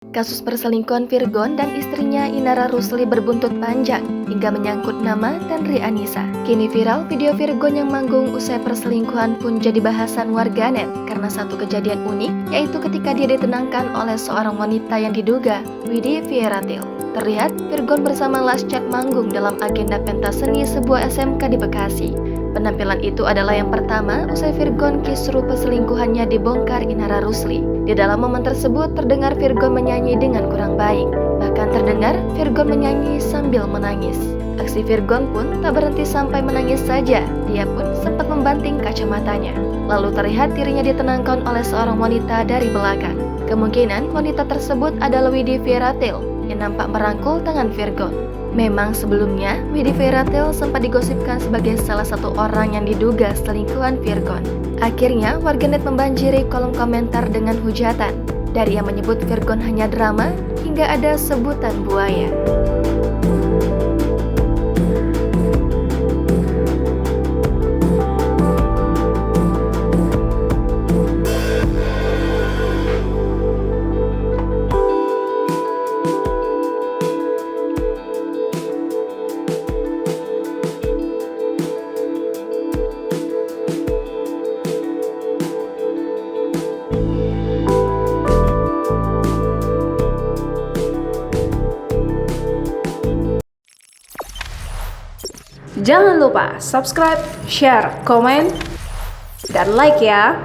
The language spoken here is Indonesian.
Kasus perselingkuhan Virgon dan istrinya Inara Rusli berbuntut panjang hingga menyangkut nama Tanri Anissa. Kini viral video Virgon yang manggung usai perselingkuhan pun jadi bahasan warganet karena satu kejadian unik, yaitu ketika dia ditenangkan oleh seorang wanita yang diduga Widi Fieratil. Terlihat Virgon bersama Lascat manggung dalam agenda pentas seni sebuah SMK di Bekasi. Penampilan itu adalah yang pertama usai Virgon kisru perselingkuhannya dibongkar Inara Rusli. Di dalam momen tersebut terdengar Virgon menyanyi dengan kurang baik. Bahkan terdengar Virgon menyanyi sambil menangis. Aksi Virgon pun tak berhenti sampai menangis saja. Dia pun sempat membanting kacamatanya. Lalu terlihat dirinya ditenangkan oleh seorang wanita dari belakang. Kemungkinan wanita tersebut adalah Widi Fieratil yang nampak merangkul tangan Virgon. Memang sebelumnya, Widi Fieratil sempat digosipkan sebagai salah satu orang yang diduga selingkuhan Virgon. Akhirnya, warganet membanjiri kolom komentar dengan hujatan. Dari yang menyebut Virgon hanya drama, hingga ada sebutan buaya. Jangan lupa subscribe, share, komen, dan like ya.